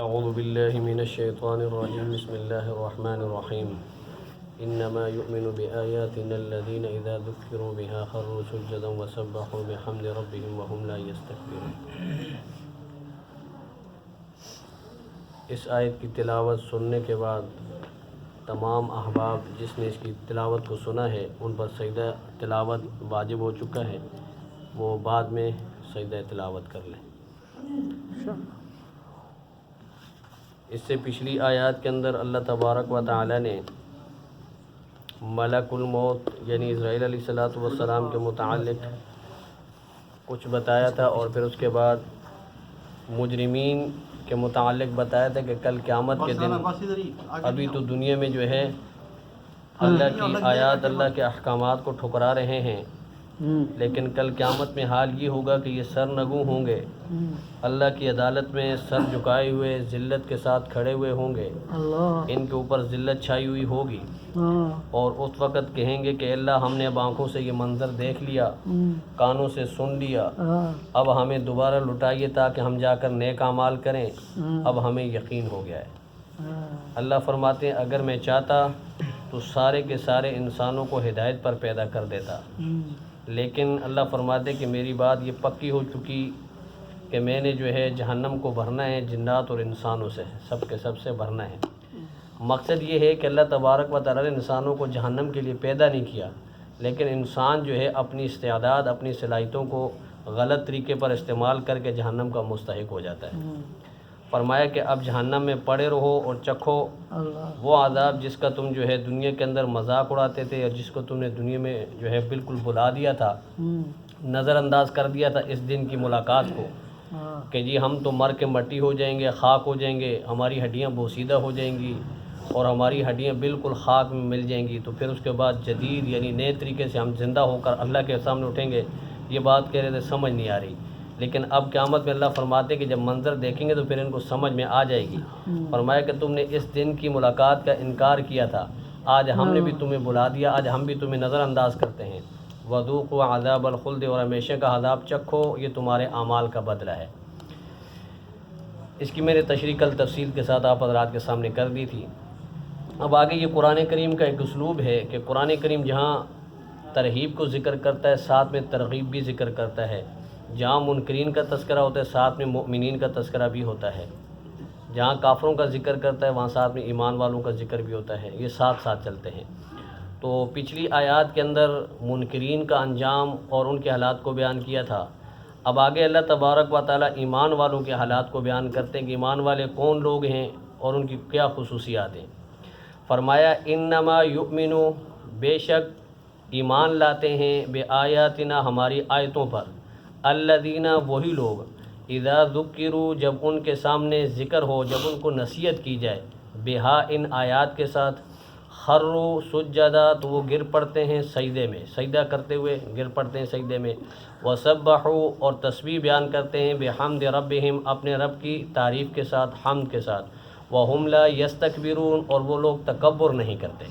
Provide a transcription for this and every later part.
اعوذ باللہ من الشیطان الرجیم بسم اللہ الرحمن الرحیم انما یؤمن بآیاتنا الذین اذا ذکروا بها خروا سجدا وسبحوا بحمد ربهم وهم لا یستکبرون۔ اس آیت کی تلاوت سننے کے بعد تمام احباب جس نے اس کی تلاوت کو سنا ہے ان پر سجدہ تلاوت واجب ہو چکا ہے، وہ بعد میں سجدہ تلاوت کر لیں۔ اس سے پچھلی آیات کے اندر اللہ تبارک و تعالی نے ملک الموت یعنی اسرائیل علیہ السلام کے متعلق کچھ بتایا تھا، اور پھر اس کے بعد مجرمین کے متعلق بتایا تھا کہ کل قیامت کے دن ابھی تو دنیا میں جو ہے اللہ کی آیات اللہ کے احکامات کو ٹھکرا رہے ہیں، لیکن کل قیامت میں حال یہ ہوگا کہ یہ سر نگوں ہوں گے، اللہ کی عدالت میں سر جھکائے ہوئے ذلت کے ساتھ کھڑے ہوئے ہوں گے، ان کے اوپر ذلت چھائی ہوئی ہوگی، اور اس وقت کہیں گے کہ اللہ ہم نے اب آنکھوں سے یہ منظر دیکھ لیا، کانوں سے سن لیا، اب ہمیں دوبارہ لٹائیے تاکہ ہم جا کر نیک اعمال کریں، اب ہمیں یقین ہو گیا ہے۔ اللہ فرماتے ہیں اگر میں چاہتا تو سارے کے سارے انسانوں کو ہدایت پر پیدا کر دیتا، لیکن اللہ فرماتے کہ میری بات یہ پکی ہو چکی کہ میں نے جو ہے جہنم کو بھرنا ہے جنات اور انسانوں سے، سب کے سب سے بھرنا ہے۔ مقصد یہ ہے کہ اللہ تبارک و تعالی نے انسانوں کو جہنم کے لیے پیدا نہیں کیا، لیکن انسان جو ہے اپنی استعداد اپنی صلاحیتوں کو غلط طریقے پر استعمال کر کے جہنم کا مستحق ہو جاتا ہے۔ فرمایا کہ اب جہنم میں پڑے رہو اور چکھو وہ عذاب جس کا تم جو ہے دنیا کے اندر مذاق اڑاتے تھے، اور جس کو تم نے دنیا میں جو ہے بالکل بھلا دیا تھا، نظر انداز کر دیا تھا اس دن کی ملاقات کو کہ جی ہم تو مر کے مٹی ہو جائیں گے، خاک ہو جائیں گے، ہماری ہڈیاں بوسیدہ ہو جائیں گی اور ہماری ہڈیاں بالکل خاک میں مل جائیں گی، تو پھر اس کے بعد جدید یعنی نئے طریقے سے ہم زندہ ہو کر اللہ کے سامنے اٹھیں گے۔ یہ بات کہہ رہے تھے سمجھ نہیں آ رہی، لیکن اب قیامت میں اللہ فرماتے کہ جب منظر دیکھیں گے تو پھر ان کو سمجھ میں آ جائے گی۔ فرمایا کہ تم نے اس دن کی ملاقات کا انکار کیا تھا، آج ہم نے بھی تمہیں بلا دیا، آج ہم بھی تمہیں نظر انداز کرتے ہیں۔ وذوقوا عذاب الخلد، اور ہمیشہ کا عذاب چکھو، یہ تمہارے اعمال کا بدلہ ہے۔ اس کی میں نے تشریح کل تفصیل کے ساتھ آپ حضرات کے سامنے کر دی تھی۔ اب آگے یہ قرآن کریم کا ایک اسلوب ہے کہ قرآن کریم جہاں ترغیب کو ذکر کرتا ہے ساتھ میں ترغیب بھی ذکر کرتا ہے، جہاں منکرین کا تذکرہ ہوتا ہے ساتھ میں مؤمنین کا تذکرہ بھی ہوتا ہے، جہاں کافروں کا ذکر کرتا ہے وہاں ساتھ میں ایمان والوں کا ذکر بھی ہوتا ہے، یہ ساتھ ساتھ چلتے ہیں۔ تو پچھلی آیات کے اندر منکرین کا انجام اور ان کے حالات کو بیان کیا تھا، اب آگے اللہ تبارک و تعالیٰ ایمان والوں کے حالات کو بیان کرتے ہیں کہ ایمان والے کون لوگ ہیں اور ان کی کیا خصوصیات ہیں۔ فرمایا انما یؤمنو، بے شک ایمان لاتے ہیں، بے آیاتنا ہماری آیتوں پر، الذین وہی لوگ، اذا ذکروا جب ان کے سامنے ذکر ہو، جب ان کو نصیحت کی جائے، بہا ان آیات کے ساتھ، خروا سجدا تو وہ گر پڑتے ہیں سجدے میں، سجدہ کرتے ہوئے گر پڑتے ہیں سجدے میں، وسبحوا اور تسبیح بیان کرتے ہیں، بحمد ربہم اپنے رب کی تعریف کے ساتھ، حمد کے ساتھ، وہم لا یستکبرون اور وہ لوگ تکبر نہیں کرتے۔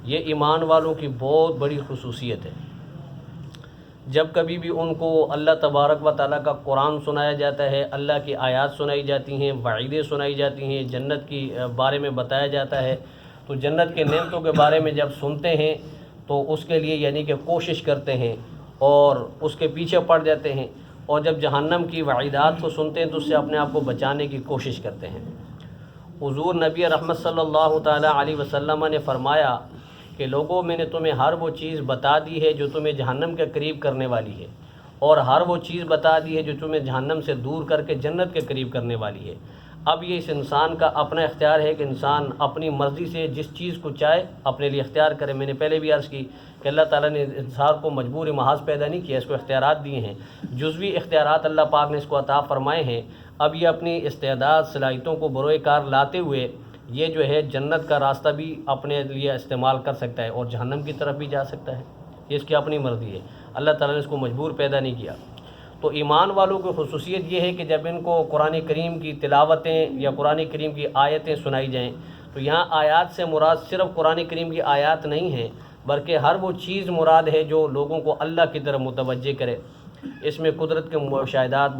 یہ ایمان والوں کی بہت بڑی خصوصیت ہے۔ جب کبھی بھی ان کو اللہ تبارک و تعالیٰ کا قرآن سنایا جاتا ہے، اللہ کی آیات سنائی جاتی ہیں، وعیدیں سنائی جاتی ہیں، جنت کی بارے میں بتایا جاتا ہے، تو جنت کے نعمتوں کے بارے میں جب سنتے ہیں تو اس کے لیے یعنی کہ کوشش کرتے ہیں اور اس کے پیچھے پڑ جاتے ہیں، اور جب جہنم کی وعیدات کو سنتے ہیں تو اس سے اپنے آپ کو بچانے کی کوشش کرتے ہیں۔ حضور نبی رحمت صلی اللہ تعالیٰ علیہ وسلم نے فرمایا کہ لوگوں میں نے تمہیں ہر وہ چیز بتا دی ہے جو تمہیں جہنم کے قریب کرنے والی ہے، اور ہر وہ چیز بتا دی ہے جو تمہیں جہنم سے دور کر کے جنت کے قریب کرنے والی ہے۔ اب یہ اس انسان کا اپنا اختیار ہے کہ انسان اپنی مرضی سے جس چیز کو چاہے اپنے لیے اختیار کرے۔ میں نے پہلے بھی عرض کی کہ اللہ تعالیٰ نے انسان کو مجبور محض پیدا نہیں کیا، اس کو اختیارات دیے ہیں، جزوی اختیارات اللہ پاک نے اس کو عطا فرمائے ہیں۔ اب یہ اپنی استعداد صلاحیتوں کو بروئے کار لاتے ہوئے یہ جو ہے جنت کا راستہ بھی اپنے لیے استعمال کر سکتا ہے اور جہنم کی طرف بھی جا سکتا ہے، یہ اس کی اپنی مرضی ہے، اللہ تعالیٰ نے اس کو مجبور پیدا نہیں کیا۔ تو ایمان والوں کی خصوصیت یہ ہے کہ جب ان کو قرآن کریم کی تلاوتیں یا قرآن کریم کی آیتیں سنائی جائیں تو یہاں آیات سے مراد صرف قرآن کریم کی آیات نہیں ہیں، بلکہ ہر وہ چیز مراد ہے جو لوگوں کو اللہ کی طرف متوجہ کرے۔ اس میں قدرت کے مشاہدات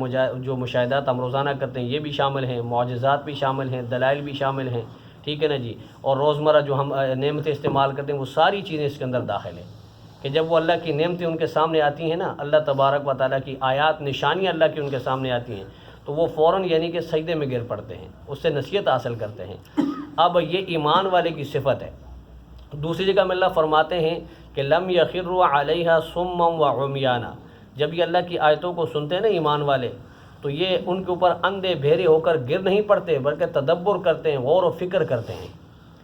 جو مشاہدات ہم روزانہ کرتے ہیں یہ بھی شامل ہیں، معجزات بھی شامل ہیں، دلائل بھی شامل ہیں، ٹھیک ہے نا جی، اور روزمرہ جو ہم نعمتیں استعمال کرتے ہیں وہ ساری چیزیں اس کے اندر داخل ہیں، کہ جب وہ اللہ کی نعمتیں ان کے سامنے آتی ہیں نا، اللہ تبارک و تعالیٰ کی آیات نشانیاں اللہ کی ان کے سامنے آتی ہیں تو وہ فوراً یعنی کہ سجدے میں گر پڑتے ہیں، اس سے نصیحت حاصل کرتے ہیں۔ اب یہ ایمان والے کی صفت ہے۔ دوسری جگہ میں اللہ فرماتے ہیں کہ لم یخروا علیہا صما وعمیانا، جب یہ اللہ کی آیتوں کو سنتے ہیں نا ایمان والے تو یہ ان کے اوپر اندھے بہرے ہو کر گر نہیں پڑتے بلکہ تدبر کرتے ہیں، غور و فکر کرتے ہیں،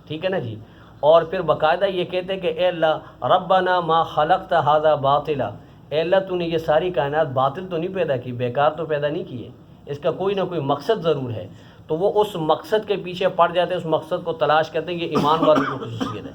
ٹھیک ہے نا جی، اور پھر باقاعدہ یہ کہتے ہیں کہ اے اللہ ربنا ما خلقت ھذا باطلا، اے اللہ تو نے یہ ساری کائنات باطل تو نہیں پیدا کی، بیکار تو پیدا نہیں کیے، اس کا کوئی نہ کوئی مقصد ضرور ہے، تو وہ اس مقصد کے پیچھے پڑ جاتے ہیں، اس مقصد کو تلاش کرتے ہیں، یہ ایمان والوں کی خصوصیت ہے۔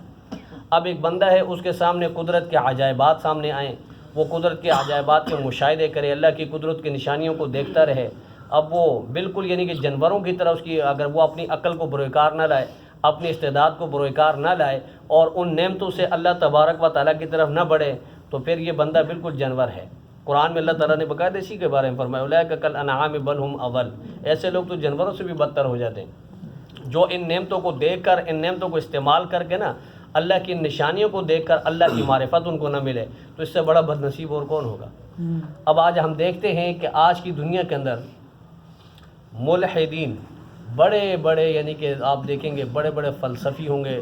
اب ایک بندہ ہے اس کے سامنے قدرت کے عجائبات سامنے آئیں، وہ قدرت کے عجائبات کے مشاہدے کرے، اللہ کی قدرت کی نشانیوں کو دیکھتا رہے، اب وہ بالکل یعنی کہ جانوروں کی طرح اس کی اگر وہ اپنی عقل کو بروکار نہ لائے، اپنی استعداد کو بروکار نہ لائے اور ان نعمتوں سے اللہ تبارک و تعالیٰ کی طرف نہ بڑھے تو پھر یہ بندہ بالکل جانور ہے۔ قرآن میں اللہ تعالیٰ نے باقاعدہ اسی کے بارے میں فرمایا اولئک کالانعام بل هم اضل، ایسے لوگ تو جانوروں سے بھی بدتر ہو جاتے ہیں جو ان نعمتوں کو دیکھ کر، ان نعمتوں کو استعمال کر کے نا اللہ کی نشانیوں کو دیکھ کر اللہ کی معرفت ان کو نہ ملے تو اس سے بڑا بد نصیب اور کون ہوگا۔ اب آج ہم دیکھتے ہیں کہ آج کی دنیا کے اندر ملحدین بڑے بڑے یعنی کہ آپ دیکھیں گے بڑے بڑے فلسفی ہوں گے،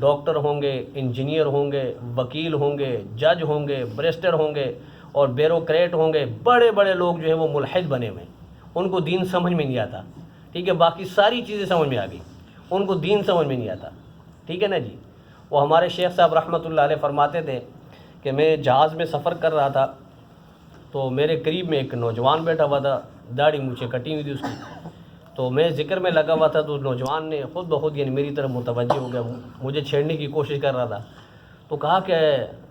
ڈاکٹر ہوں گے، انجینئر ہوں گے، وکیل ہوں گے، جج ہوں گے، بریسٹر ہوں گے اور بیوروکریٹ ہوں گے، بڑے بڑے لوگ جو ہیں وہ ملحد بنے ہوئے ہیں، ان کو دین سمجھ میں نہیں آتا، ٹھیک ہے، باقی ساری چیزیں سمجھ میں آ گئی، ان کو دین سمجھ میں نہیں آتا، ٹھیک ہے نا جی۔ وہ ہمارے شیخ صاحب رحمۃ اللہ علیہ فرماتے تھے کہ میں جہاز میں سفر کر رہا تھا تو میرے قریب میں ایک نوجوان بیٹھا ہوا تھا، داڑھی مونچھیں کٹی ہوئی تھی اس کی، تو میں ذکر میں لگا ہوا تھا تو نوجوان نے خود بخود یعنی میری طرف متوجہ ہو گیا، مجھے چھیڑنے کی کوشش کر رہا تھا، تو کہا کہ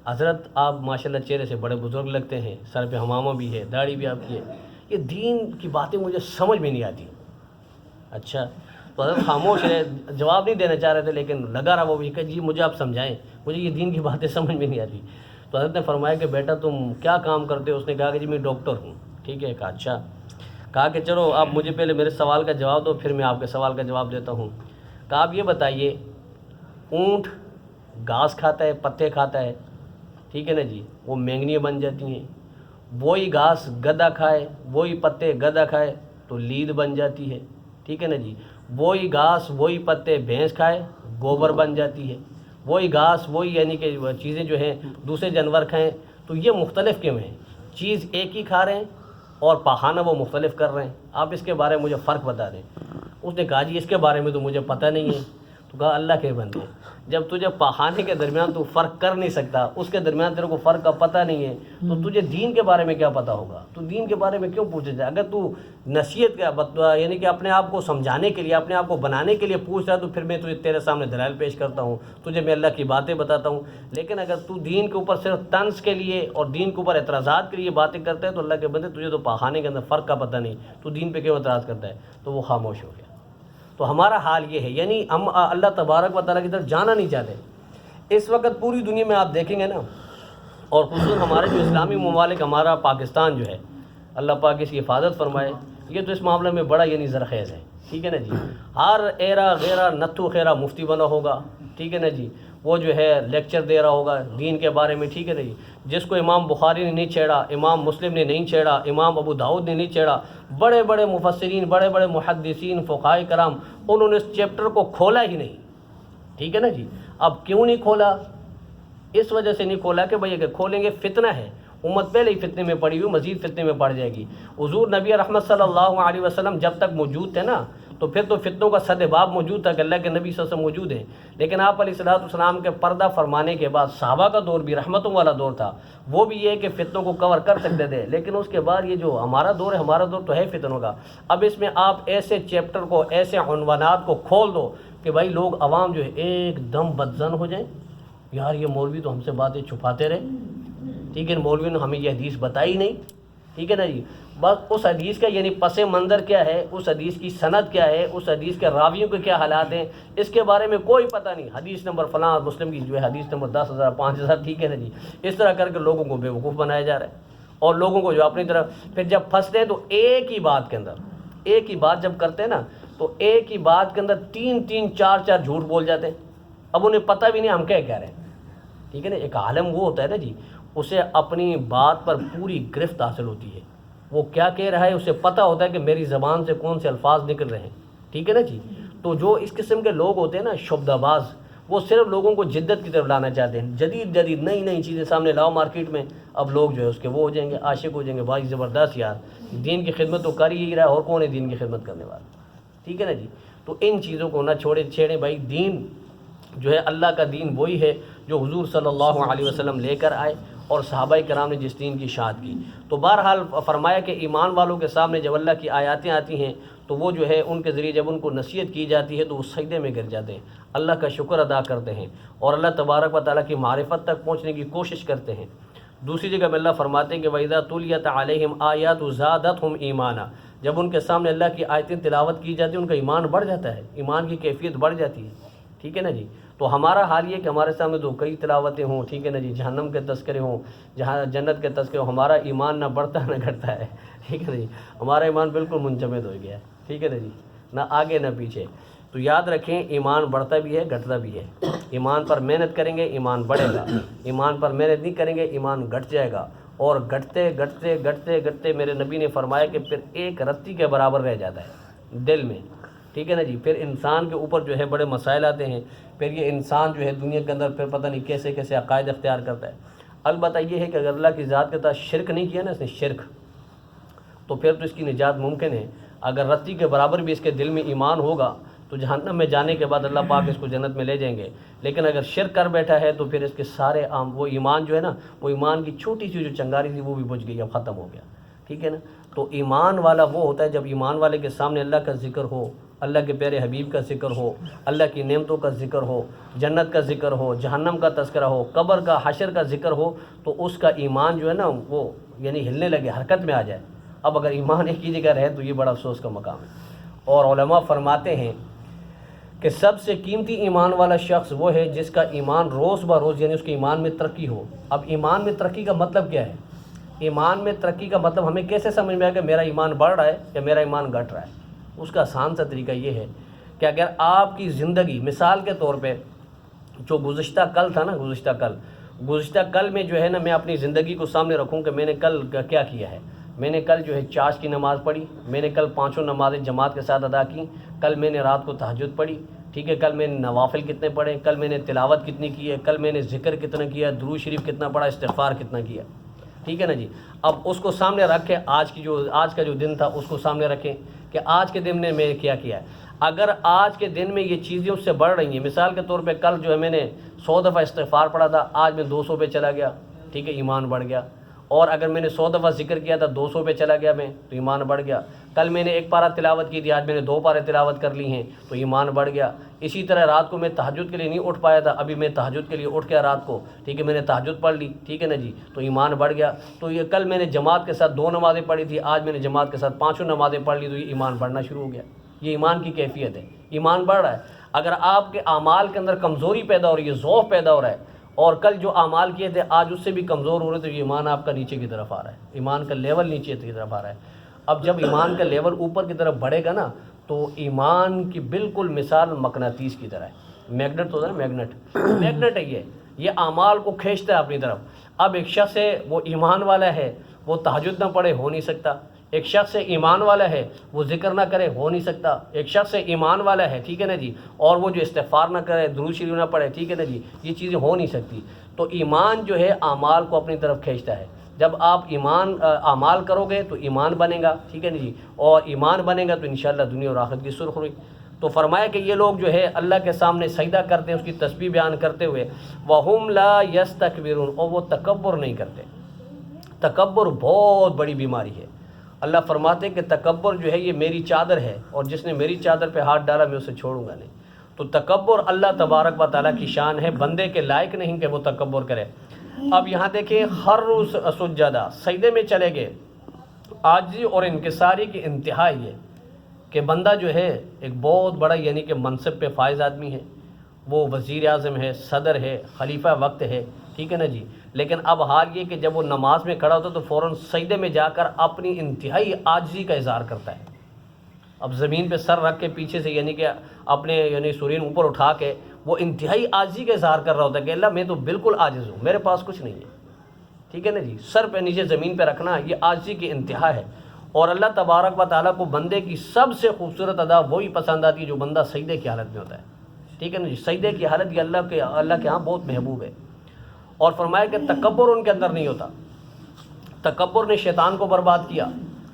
حضرت آپ ماشاءاللہ چہرے سے بڑے بزرگ لگتے ہیں، سر پہ حمامہ بھی ہے، داڑھی بھی آپ کی ہے، یہ دین کی باتیں مجھے سمجھ میں نہیں آتی۔ اچھا، تو حضرت خاموش ہے، جواب نہیں دینا چاہ رہے تھے لیکن لگا رہا وہ بھی کہ جی مجھے آپ سمجھائیں، مجھے یہ دین کی باتیں سمجھ میں نہیں آتی۔ تو حضرت نے فرمایا کہ بیٹا تم کیا کام کرتے ہو؟ اس نے کہا کہ جی میں ڈاکٹر ہوں، ٹھیک ہے، کہا اچھا، کہا کہ چلو آپ مجھے پہلے میرے سوال کا جواب دو پھر میں آپ کے سوال کا جواب دیتا ہوں۔ کہا آپ یہ بتائیے اونٹ گھاس کھاتا ہے، پتے کھاتا ہے، ٹھیک ہے نا جی، وہ مینگنیاں بن جاتی ہیں، وہی گھاس گدھا کھائے، وہی پتے گدھا کھائے تو لید بن جاتی ہے، ٹھیک ہے نا جی، وہی گھاس وہی پتے بھینس کھائے گوبر بن جاتی ہے، وہی گھاس وہی یعنی کہ چیزیں جو ہیں دوسرے جانور کھائیں تو یہ مختلف کیوں ہیں؟ چیز ایک ہی کھا رہے ہیں اور پاخانہ وہ مختلف کر رہے ہیں، آپ اس کے بارے میں مجھے فرق بتا دیں۔ اس نے کہا جی اس کے بارے میں تو مجھے پتہ نہیں ہے۔ تو کہا اللہ کے بندے، جب تجھے پاخانے کے درمیان تو فرق کر نہیں سکتا، اس کے درمیان تیرے کو فرق کا پتہ نہیں ہے تو تجھے دین کے بارے میں کیا پتہ ہوگا؟ تو دین کے بارے میں کیوں پوچھے جائے؟ اگر تو نصیحت کا یعنی کہ اپنے آپ کو سمجھانے کے لیے، اپنے آپ کو بنانے کے لیے پوچھ رہا ہے تو پھر میں تجھے تیرے سامنے دلائل پیش کرتا ہوں، تجھے میں اللہ کی باتیں بتاتا ہوں۔ لیکن اگر تو دین کے اوپر صرف طنز کے لیے اور دین کے اوپر اعتراضات کے لیے باتیں کرتا ہے تو اللہ کے بندے تجھے تو پاخانے کے اندر فرق کا پتہ نہیں، تو دین پہ کیوں اعتراض کرتا ہے؟ تو وہ خاموش ہو گیا۔ تو ہمارا حال یہ ہے، یعنی ہم اللہ تبارک و تعالیٰ کی طرف جانا نہیں چاہتے۔ اس وقت پوری دنیا میں آپ دیکھیں گے نا، اور خصوصاً ہمارے جو اسلامی ممالک، ہمارا پاکستان جو ہے، اللہ پاک اس کی حفاظت فرمائے، یہ تو اس معاملے میں بڑا یعنی زرخیز ہے، ٹھیک ہے نا جی، ہر ایرا غیرہ نتھو خیرہ مفتی بنا ہوگا، ٹھیک ہے نا جی، وہ جو ہے لیکچر دے رہا ہوگا دین کے بارے میں، ٹھیک ہے نا جی، جس کو امام بخاری نے نہیں چھیڑا، امام مسلم نے نہیں چھیڑا، امام ابو داؤد نے نہیں چھیڑا، بڑے بڑے مفسرین، بڑے بڑے محدثین، فقہاء کرام، انہوں نے اس چیپٹر کو کھولا ہی نہیں، ٹھیک ہے نا جی۔ اب کیوں نہیں کھولا؟ اس وجہ سے نہیں کھولا کہ بھئی اگر کھولیں گے فتنہ ہے، امت پہلے ہی فتنے میں پڑی ہوئی، مزید فتنے میں پڑ جائے گی۔ حضور نبی رحمت صلی اللہ علیہ وسلم جب تک موجود تھے نا تو پھر تو فتنوں کا سد باب موجود تھا کہ اللہ کے نبی صلی اللہ علیہ وسلم موجود ہیں، لیکن آپ علیہ الصلوۃ والسلام کے پردہ فرمانے کے بعد صحابہ کا دور بھی رحمتوں والا دور تھا، وہ بھی یہ کہ فتنوں کو کور کر سکتے تھے، لیکن اس کے بعد یہ جو ہمارا دور ہے، ہمارا دور تو ہے فتنوں کا۔ اب اس میں آپ ایسے چیپٹر کو، ایسے عنوانات کو کھول دو کہ بھائی لوگ عوام جو ہے ایک دم بدزن ہو جائیں، یار یہ مولوی تو ہم سے باتیں چھپاتے رہے، ٹھیک ہے، مولوی نے ہمیں یہ حدیث بتائی نہیں، ٹھیک ہے نا جی، بس اس حدیث کا یعنی پس منظر کیا ہے، اس حدیث کی سند کیا ہے، اس حدیث کے راویوں کے کیا حالات ہیں، اس کے بارے میں کوئی پتہ نہیں، حدیث نمبر فلاں مسلم کی جو ہے حدیث نمبر 10,000 5,000، ٹھیک ہے نا جی، اس طرح کر کے لوگوں کو بیوقوف بنایا جا رہا ہے۔ اور لوگوں کو جو اپنی طرف، پھر جب پھنستے ہیں تو ایک ہی بات کے اندر، ایک ہی بات جب کرتے ہیں نا تو ایک ہی بات کے اندر 3 4 جھوٹ بول جاتے ہیں، اب انہیں پتہ بھی نہیں ہم کیا کہہ رہے ہیں، ٹھیک ہے نا۔ ایک عالم وہ ہوتا ہے نا جی، اسے اپنی بات پر پوری گرفت حاصل ہوتی ہے، وہ کیا کہہ رہا ہے اسے پتہ ہوتا ہے کہ میری زبان سے کون سے الفاظ نکل رہے ہیں، ٹھیک ہے نا جی۔ تو جو اس قسم کے لوگ ہوتے ہیں نا شعبدہ باز، وہ صرف لوگوں کو جدت کی طرف لانا چاہتے ہیں، جدید نئی چیزیں سامنے لاؤ مارکیٹ میں، اب لوگ جو ہے اس کے وہ ہو جائیں گے، عاشق ہو جائیں گے، بھائی زبردست یار دین کی خدمت تو کر ہی رہا ہے، اور کون ہے دین کی خدمت کرنے والا، ٹھیک ہے نا جی۔ تو ان چیزوں کو نہ چھیڑیں بھائی، دین جو ہے اللہ کا دین وہی ہے جو حضور صلی اللہ علیہ وسلم لے کر آئے اور صحابہ کرام نے جس دین کی اشاعت کی۔ تو بہرحال فرمایا کہ ایمان والوں کے سامنے جب اللہ کی آیاتیں آتی ہیں تو وہ جو ہے ان کے ذریعے جب ان کو نصیحت کی جاتی ہے تو وہ سجدے میں گر جاتے ہیں، اللہ کا شکر ادا کرتے ہیں اور اللہ تبارک و تعالیٰ کی معرفت تک پہنچنے کی کوشش کرتے ہیں۔ دوسری جگہ میں اللہ فرماتے ہیں کہ وَإِذَا تُلِيَتْ عَلَيْهِمْ آيَاتُ زَادَتْهُمْ ایمانا، جب ان کے سامنے اللہ کی آیتیں تلاوت کی جاتی ہیں ان کا ایمان بڑھ جاتا ہے، ایمان کی کیفیت بڑھ جاتی ہے، ٹھیک ہے نا جی۔ تو ہمارا حال یہ کہ ہمارے سامنے تو کئی تلاوتیں ہوں، ٹھیک ہے نا جی، جہنم کے تذکرے ہوں، جہاں جنت کے تذکرے ہوں، ہمارا ایمان نہ بڑھتا نہ گھٹتا ہے، ٹھیک ہے نا جی، ہمارا ایمان بالکل منجمد ہو گیا ہے، ٹھیک ہے نا جی، نہ آگے نہ پیچھے۔ تو یاد رکھیں ایمان بڑھتا بھی ہے گھٹتا بھی ہے، ایمان پر محنت کریں گے ایمان بڑھے گا، ایمان پر محنت نہیں کریں گے ایمان گھٹ جائے گا، اور گھٹتے میرے نبی نے فرمایا کہ پھر ایک رتی کے برابر رہ جاتا ہے دل میں، ٹھیک ہے نا جی۔ پھر انسان کے اوپر جو ہے بڑے مسائل آتے ہیں، پھر یہ انسان جو ہے دنیا کے اندر پھر پتہ نہیں کیسے کیسے عقائد اختیار کرتا ہے۔ البتہ یہ ہے کہ اگر اللہ کی ذات کے ساتھ شرک نہیں کیا نا اس نے شرک، تو پھر تو اس کی نجات ممکن ہے۔ اگر رتی کے برابر بھی اس کے دل میں ایمان ہوگا تو جہنم میں جانے کے بعد اللہ پاک اس کو جنت میں لے جائیں گے، لیکن اگر شرک کر بیٹھا ہے تو پھر اس کے سارے وہ ایمان جو ہے نا، وہ ایمان کی چھوٹی سی جو چنگاری تھی وہ بھی بجھ گئی، اب ختم ہو گیا، ٹھیک ہے نا۔ تو ایمان والا وہ ہوتا ہے جب ایمان والے کے سامنے اللہ کا ذکر ہو، اللہ کے پیارے حبیب کا ذکر ہو، اللہ کی نعمتوں کا ذکر ہو، جنت کا ذکر ہو، جہنم کا تذکرہ ہو، قبر کا حشر کا ذکر ہو، تو اس کا ایمان جو ہے نا وہ یعنی ہلنے لگے، حرکت میں آ جائے۔ اب اگر ایمان ایک ہی جگہ رہے تو یہ بڑا افسوس کا مقام ہے۔ اور علماء فرماتے ہیں کہ سب سے قیمتی ایمان والا شخص وہ ہے جس کا ایمان روز بروز یعنی اس کے ایمان میں ترقی ہو۔ اب ایمان میں ترقی کا مطلب کیا ہے؟ ایمان میں ترقی کا مطلب ہمیں کیسے سمجھ میں آئے کہ میرا ایمان بڑھ رہا ہے یا میرا ایمان گھٹ رہا ہے؟ اس کا آسان سا طریقہ یہ ہے کہ اگر آپ کی زندگی مثال کے طور پہ جو گزشتہ کل تھا نا، گزشتہ کل میں جو ہے نا میں اپنی زندگی کو سامنے رکھوں کہ میں نے کل کیا کیا ہے۔ میں نے کل جو ہے چاش کی نماز پڑھی، میں نے کل 5 نمازیں جماعت کے ساتھ ادا کی، کل میں نے رات کو تہجد پڑھی، ٹھیک ہے، کل میں نے نوافل کتنے پڑھے، کل میں نے تلاوت کتنی کی ہے، کل میں نے ذکر کتنا کیا، درود شریف کتنا پڑھا، استغفار کتنا کیا، ٹھیک ہے نا جی۔ اب اس کو سامنے رکھ کے آج کا جو دن تھا اس کو سامنے رکھیں کہ آج کے دن میں کیا کیا ہے۔ اگر آج کے دن میں یہ چیزیں اس سے بڑھ رہی ہیں، مثال کے طور پہ کل جو ہے میں نے 100 دفعہ استغفار پڑھا تھا، آج میں 200 پہ چلا گیا، ٹھیک ہے، ایمان بڑھ گیا۔ اور اگر میں نے 100 دفعہ ذکر کیا تھا 200 پہ چلا گیا میں، تو ایمان بڑھ گیا۔ کل میں نے 1 پارہ تلاوت کی تھی، آج میں نے 2 پارے تلاوت کر لی ہیں، تو ایمان بڑھ گیا۔ اسی طرح رات کو میں تہجد کے لیے نہیں اٹھ پایا تھا، ابھی میں تہجد کے لیے اٹھ گیا رات کو، ٹھیک ہے، میں نے تہجد پڑھ لی، ٹھیک ہے نا جی، تو ایمان بڑھ گیا۔ تو یہ کل میں نے جماعت کے ساتھ 2 نمازیں پڑھی تھی، آج میں نے جماعت کے ساتھ 5 نمازیں پڑھ لی، تو یہ ایمان بڑھنا شروع ہو گیا۔ یہ ایمان کی کیفیت ہے، ایمان بڑھ رہا ہے۔ اگر آپ کے اعمال کے اندر کمزوری پیدا ہو رہی ہے، ضعف پیدا ہو رہا ہے، اور کل جو اعمال کیے تھے آج اس سے بھی کمزور ہو رہے، تو یہ ایمان آپ کا نیچے کی طرف آ رہا ہے، ایمان کا لیول نیچے کی طرف آ رہا ہے۔ اب جب ایمان کا لیول اوپر کی طرف بڑھے گا نا تو ایمان کی بالکل مثال مقناطیس کی طرح ہے، میگنٹ ہوتا ہے نا، میگنٹ ہے یہ اعمال کو کھینچتا ہے اپنی طرف۔ اب ایک شخص ہے وہ ایمان والا ہے، وہ تہجد نہ پڑھے ہو نہیں سکتا۔ ایک شخص ایمان والا ہے وہ ذکر نہ کرے ہو نہیں سکتا۔ ایک شخص ایمان والا ہے، ٹھیک ہے نا جی، اور وہ جو استغفار نہ کرے، درود شریف نہ پڑھے، ٹھیک ہے نا جی، یہ چیزیں ہو نہیں سکتی۔ تو ایمان جو ہے اعمال کو اپنی طرف کھینچتا ہے۔ جب آپ اعمال کرو گے تو ایمان بنے گا، ٹھیک ہے نا جی، اور ایمان بنے گا تو انشاءاللہ دنیا اور آخرت کی سرخ ہوئی۔ تو فرمایا کہ یہ لوگ جو ہے اللہ کے سامنے سجدہ کرتے ہیں اس کی تسبیح بیان کرتے ہوئے، وَهُمْ لَا يَسْتَكْبِرُونَ، اور وہ تکبر نہیں کرتے۔ تکبر بہت بڑی بیماری ہے۔ اللہ فرماتے ہیں کہ تکبر جو ہے یہ میری چادر ہے، اور جس نے میری چادر پہ ہاتھ ڈالا میں اسے چھوڑوں گا نہیں۔ تو تکبر اللہ تبارک و تعالیٰ کی شان ہے، بندے کے لائق نہیں کہ وہ تکبر کرے۔ اب یہاں دیکھیں، ہر روز سجدہ سجدے میں چلے گئے، عاجزی اور انکساری کی انتہا یہ کہ بندہ جو ہے ایک بہت بڑا یعنی کہ منصب پہ فائز آدمی ہے، وہ وزیر اعظم ہے، صدر ہے، خلیفہ وقت ہے، ٹھیک ہے نا جی، لیکن اب حال یہ کہ جب وہ نماز میں کھڑا ہوتا ہے تو فوراً سجدے میں جا کر اپنی انتہائی عاجزی کا اظہار کرتا ہے. اب زمین پہ سر رکھ کے پیچھے سے یعنی کہ اپنے یعنی سرین اوپر اٹھا کے وہ انتہائی عاجزی کا اظہار کر رہا ہوتا ہے کہ اللہ میں تو بالکل عاجز ہوں، میرے پاس کچھ نہیں ہے، ٹھیک ہے نا جی. سر پہ نیچے زمین پہ رکھنا یہ عاجزی کی انتہا ہے. اور اللہ تبارک و تعالیٰ کو بندے کی سب سے خوبصورت ادا وہی پسند آتی ہے جو بندہ سجدے کی حالت میں ہوتا ہے، ٹھیک ہے نا جی. سجدے کی حالت یہ اللہ کے ہاں بہت محبوب ہے. اور فرمایا کہ تکبر ان کے اندر نہیں ہوتا. تکبر نے شیطان کو برباد کیا،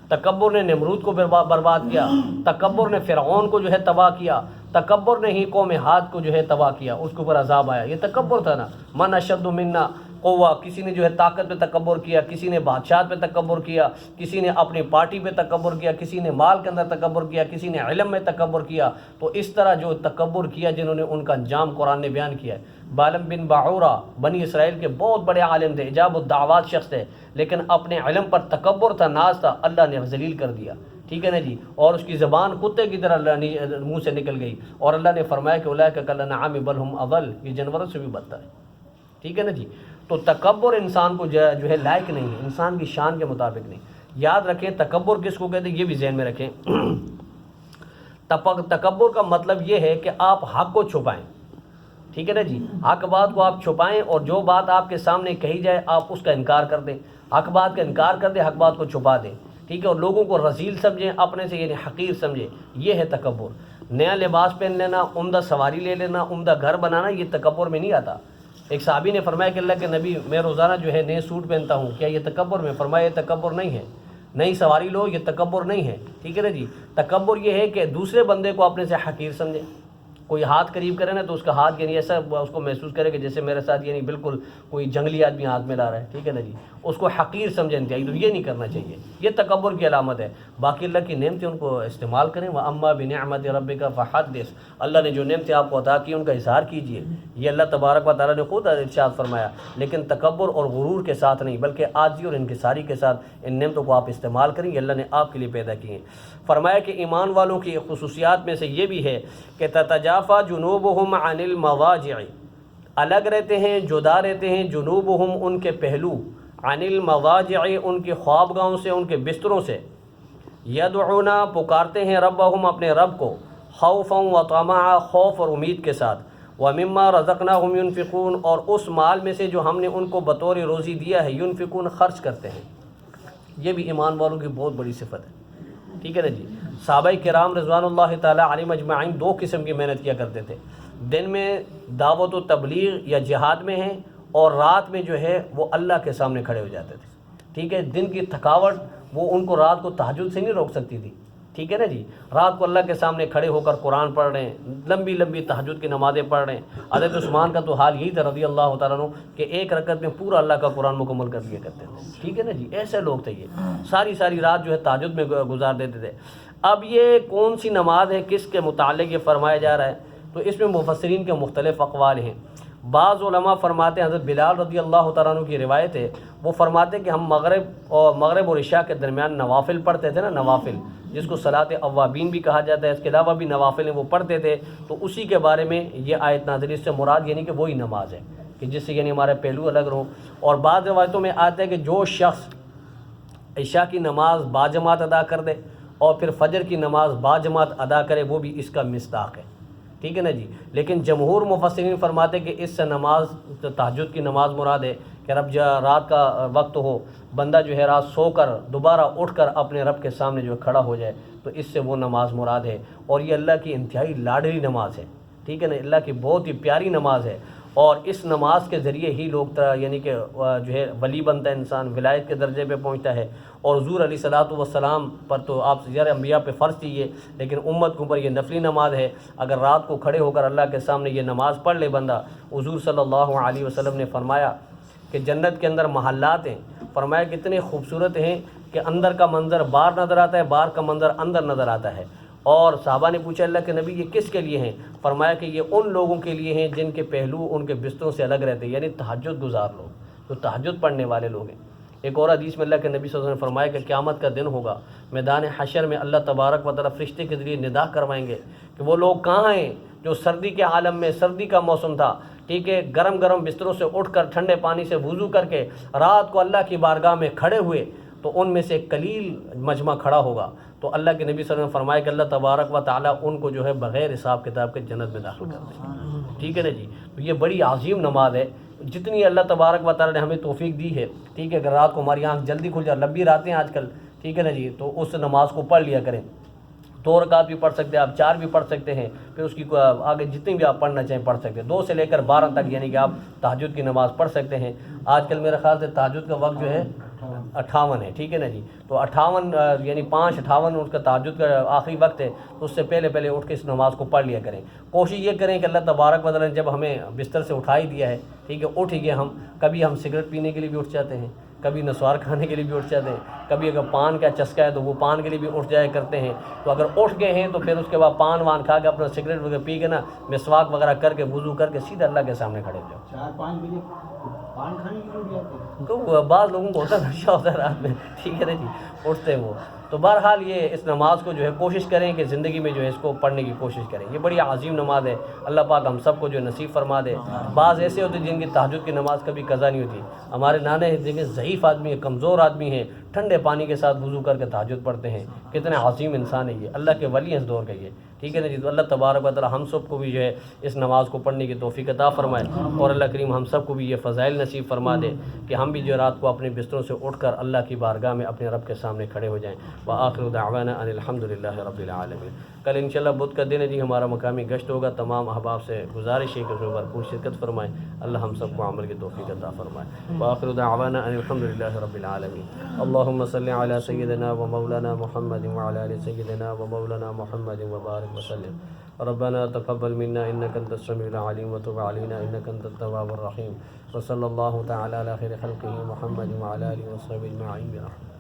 تکبر نے نمرود کو برباد کیا، تکبر نے فرعون کو جو ہے تباہ کیا، تکبر نے ہی قوم عاد کو جو ہے تباہ کیا، اس کے اوپر عذاب آیا. یہ تکبر تھا نا. من اشد منا قوہ، کسی نے جو ہے طاقت پہ تکبر کیا، کسی نے بادشاہت پہ تکبر کیا، کسی نے اپنی پارٹی پہ تکبر کیا، کسی نے مال کے اندر تکبر کیا، کسی نے علم میں تکبر کیا. تو اس طرح جو تکبر کیا جنہوں نے ان کا انجام قرآن نے بیان کیا ہے. بالم بن باعورہ بنی اسرائیل کے بہت بڑے عالم تھے، اجاب الدعوات شخص تھے، لیکن اپنے علم پر تکبر تھا، ناز تھا، اللہ نے ذلیل کر دیا، ٹھیک ہے نا جی. اور اس کی زبان کتے کی طرح منہ سے نکل گئی، اور اللہ نے فرمایا کہ اولئک کالانعام بل هم اضل، یہ جانوروں سے بھی بدتر ہے، ٹھیک ہے نا جی. تو تکبر انسان کو جو ہے لائق نہیں ہے، انسان کی شان کے مطابق نہیں. یاد رکھیں تکبر کس کو کہتے ہیں، یہ بھی ذہن میں رکھیں. تکبر کا مطلب یہ ہے کہ آپ حق کو چھپائیں، ٹھیک ہے نا جی. حق بات کو آپ چھپائیں اور جو بات آپ کے سامنے کہی جائے آپ اس کا انکار کر دیں، حق بات کا انکار کر دیں، حق بات کو چھپا دیں، ٹھیک ہے. اور لوگوں کو رذیل سمجھیں، اپنے سے یعنی حقیر سمجھیں، یہ ہے تکبر. نیا لباس پہن لینا، عمدہ سواری لے لینا، عمدہ گھر بنانا، یہ تکبر میں نہیں آتا. ایک صحابی نے فرمایا کہ اللہ کے نبی میں روزانہ جو ہے نئے سوٹ پہنتا ہوں، کیا یہ تکبر میں؟ فرمایا یہ تکبر نہیں ہے. نئی سواری لو، یہ تکبر نہیں ہے، ٹھیک ہے نا جی. تکبر یہ ہے کہ دوسرے بندے کو اپنے سے حقیر سمجھے. کوئی ہاتھ قریب کرے نا تو اس کا ہاتھ یعنی ایسا اس کو محسوس کرے کہ جیسے میرے ساتھ یعنی بالکل کوئی جنگلی آدمی ہاتھ میں لا رہا ہے، ٹھیک ہے نا جی. اس کو حقیر سمجھے انتہائی، تو یہ نہیں کرنا چاہیے، یہ تکبر کی علامت ہے. باقی اللہ کی نعمتیں ان کو استعمال کریں. وَأَمَّا بِنِعْمَةِ رَبِّكَ فَحَدِّثْ، اللہ نے جو نعمتیں آپ کو عطا کی ان کا اظہار کیجیے. یہ اللہ تبارک و تعالیٰ نے خود ارشاد فرمایا، لیکن تکبر اور غرور کے ساتھ نہیں بلکہ عاجزی اور انکساری کے ساتھ ان نعمتوں کو آپ استعمال کریں. یہ اللہ نے آپ کے لیے پیدا کی ہیں. فرمایا کہ ایمان والوں کی خصوصیات میں سے یہ بھی ہے کہ تتجافا جنوبہم عن المضاجع، الگ رہتے ہیں، جدا رہتے ہیں، جنوبہم ان کے پہلو، عن المضاجع ان کی خوابگاہوں سے، ان کے بستروں سے، یدعونا پکارتے ہیں، ربہم اپنے رب کو، خوفا وطمعا خوف اور امید کے ساتھ، ومما رزقناہم ينفقون اور اس مال میں سے جو ہم نے ان کو بطور روزی دیا ہے، ينفقون خرچ کرتے ہیں. یہ بھی ایمان والوں کی بہت بڑی صفت ہے، ٹھیک ہے نا جی. صحابہ کرام رضوان اللہ تعالیٰ علیہم اجمعین دو قسم کی محنت کیا کرتے تھے. دن میں دعوت و تبلیغ یا جہاد میں ہیں، اور رات میں جو ہے وہ اللہ کے سامنے کھڑے ہو جاتے تھے، ٹھیک ہے. دن کی تھکاوٹ وہ ان کو رات کو تہجد سے نہیں روک سکتی تھی، ٹھیک ہے نا جی. رات کو اللہ کے سامنے کھڑے ہو کر قرآن پڑھ رہے ہیں، لمبی لمبی تہجد کی نمازیں پڑھ رہے ہیں. حضرت عثمان کا تو حال یہی تھا رضی اللہ تعالیٰ عنہ کہ ایک رکعت میں پورا اللہ کا قرآن مکمل کر دیا کرتے تھے، ٹھیک ہے نا جی. ایسے لوگ تھے، یہ ساری رات جو ہے تہجد میں گزار دیتے تھے. اب یہ کون سی نماز ہے، کس کے متعلق یہ فرمایا جا رہا ہے؟ تو اس میں مفسرین کے مختلف اقوال ہیں. بعض علماء فرماتے ہیں، حضرت بلال رضی اللہ تعالیٰ عنہ کی روایت ہے، وہ فرماتے ہیں کہ ہم مغرب اور عشاء کے درمیان نوافل پڑھتے تھے نا، نوافل جس کو صلاۃ اوابین بھی کہا جاتا ہے، اس کے علاوہ بھی نوافل ہیں وہ پڑھتے تھے. تو اسی کے بارے میں یہ آیت نازل، اس سے مراد یعنی کہ وہی نماز ہے کہ جس سے یعنی ہمارے پہلو الگ رہوں. اور بعض روایتوں میں آتا ہے کہ جو شخص عشاء کی نماز باجماعت ادا کر دے اور پھر فجر کی نماز باجماعت ادا کرے، وہ بھی اس کا مصداق ہے، ٹھیک ہے نا جی. لیکن جمہور مفسرین فرماتے کہ اس سے نماز تہجد کی نماز مراد ہے کہ رات کا وقت ہو، بندہ جو ہے رات سو کر دوبارہ اٹھ کر اپنے رب کے سامنے جو کھڑا ہو جائے، تو اس سے وہ نماز مراد ہے. اور یہ اللہ کی انتہائی لاڈلی نماز ہے، ٹھیک ہے نا، اللہ کی بہت ہی پیاری نماز ہے. اور اس نماز کے ذریعے ہی لوگ یعنی کہ جو ہے ولی بنتا ہے، انسان ولایت کے درجے پہ پہنچتا ہے. اور حضور علیہ الصلوۃ والسلام پر تو آپ سیر انبیاء پہ فرض تھی یہ، لیکن امت کے اوپر یہ نفلی نماز ہے. اگر رات کو کھڑے ہو کر اللہ کے سامنے یہ نماز پڑھ لے بندہ، حضور صلی اللہ علیہ وسلم نے فرمایا کہ جنت کے اندر محلات ہیں، فرمایا کتنے خوبصورت ہیں کہ اندر کا منظر باہر نظر آتا ہے، باہر کا منظر اندر نظر آتا ہے. اور صحابہ نے پوچھا اللہ کے نبی یہ کس کے لیے ہیں؟ فرمایا کہ یہ ان لوگوں کے لیے ہیں جن کے پہلو ان کے بستروں سے الگ رہتے ہیں، یعنی تہجد گزار لوگ، جو تہجد پڑھنے والے لوگ ہیں. ایک اور حدیث میں اللہ کے نبی صلی اللہ علیہ وسلم نے فرمایا کہ قیامت کا دن ہوگا، میدان حشر میں اللہ تبارک و تعالیٰ فرشتے کے ذریعے ندا کروائیں گے کہ وہ لوگ کہاں ہیں جو سردی کے عالم میں سردی کا موسم تھا، ٹھیک ہے، گرم گرم بستروں سے اٹھ کر ٹھنڈے پانی سے وضو کر کے رات کو اللہ کی بارگاہ میں کھڑے ہوئے، تو ان میں سے ایک قلیل مجمع کھڑا ہوگا، تو اللہ کے نبی صلی اللہ علیہ وسلم نے فرمایا کہ اللہ تبارک و تعالیٰ ان کو جو ہے بغیر حساب کتاب کے جنت میں داخل کر دیں گے، ٹھیک ہے نا جی۔ تو یہ بڑی عظیم نماز ہے، جتنی اللہ تبارک و تعالیٰ نے ہمیں توفیق دی ہے، ٹھیک ہے، اگر رات کو ہماری آنکھ جلدی کھل جائے، لمبی راتیں آج کل، ٹھیک ہے نا جی، تو اس نماز کو پڑھ لیا کریں، 2 رکعت بھی پڑھ سکتے ہیں آپ، 4 بھی پڑھ سکتے ہیں، پھر اس کی آگے جتنی بھی آپ پڑھنا چاہیں پڑھ سکتے ہیں، 2 سے لے کر 12 تک، یعنی کہ آپ تہجد کی نماز پڑھ سکتے ہیں۔ آج کل میرا خیال سے تہجد کا وقت جو ہے 58 ہے، ٹھیک ہے نا جی، تو 58 یعنی 5:58 اس کا تہجد کا آخری وقت ہے، تو اس سے پہلے پہلے اٹھ کے اس نماز کو پڑھ لیا کریں۔ کوشش یہ کریں کہ اللہ تبارک و تعالیٰ نے جب ہمیں بستر سے اٹھا ہی دیا ہے، ٹھیک ہے، اٹھ ہی گئے ہم، کبھی ہم سگریٹ پینے کے لیے بھی اٹھ جاتے ہیں، کبھی نسوار کھانے کے لیے بھی اٹھ جاتے ہیں، کبھی اگر پان کا چسکا ہے تو وہ پان کے لیے بھی اٹھ جایا کرتے ہیں، تو اگر اٹھ گئے ہیں تو پھر اس کے بعد پان وان کھا کے اپنا سگریٹ وغیرہ پی کے نا مسواک وغیرہ کر کے وضو کر کے سیدھا اللہ کے سامنے کھڑے ہو جاؤ۔ 4-5 بجے پان کھانے کی ضرورت ہے تو بعض لوگوں کو ہوتا ہے نشہ ہوتا ہے رات میں، ٹھیک ہے نا جی، اٹھتے ہیں وہ، تو بہرحال یہ اس نماز کو جو ہے کوشش کریں کہ زندگی میں جو ہے اس کو پڑھنے کی کوشش کریں، یہ بڑی عظیم نماز ہے، اللہ پاک ہم سب کو جو نصیب فرما دے۔ بعض ایسے ہوتے ہیں جن کی تہجد کی نماز کبھی قضا نہیں ہوتی، ہمارے نانے دیکھیں ضعیف آدمی ہیں، کمزور آدمی ہیں، ٹھنڈے پانی کے ساتھ وضو کر کے تہجد پڑھتے ہیں، کتنے عظیم انسان ہے یہ، اللہ کے ولی ہیں اس دور کے یہ، ٹھیک ہے نا جی۔ تو اللہ تبارک و تعالیٰ ہم سب کو بھی جو ہے اس نماز کو پڑھنے کی توفیق عطا فرمائے، اور اللہ کریم ہم سب کو بھی یہ فضائل نصیب فرما دے کہ ہم بھی جو رات کو اپنے بستروں سے اٹھ کر اللہ کی بارگاہ میں اپنے رب کے سامنے کھڑے ہو جائیں۔ وآخر دعوانا ان الحمد للہ رب العالمین۔ کل انشاءاللہ بدھ کا دن ہے جی، ہمارا مقامی گشت ہوگا، تمام احباب سے گزارش ہے کہ اس میں بھرپور شرکت فرمائیں، اللہ ہم سب کو عمل کی توفیق عطا فرمائے۔ وآخر دعوانا ان الحمد للہ رب العالمین۔ اللہم صلی علی سیدنا و مولانا محمد وعلی آل سیدنا و مولانا محمد وبارک وسلم۔ ربنا تقبل منا انك انت السميع العليم وتب علينا انك انت التواب الرحيم، وصلى الله تعالى على خير خلقه محمد وعلى اله وصحبه اجمعين برحمتك۔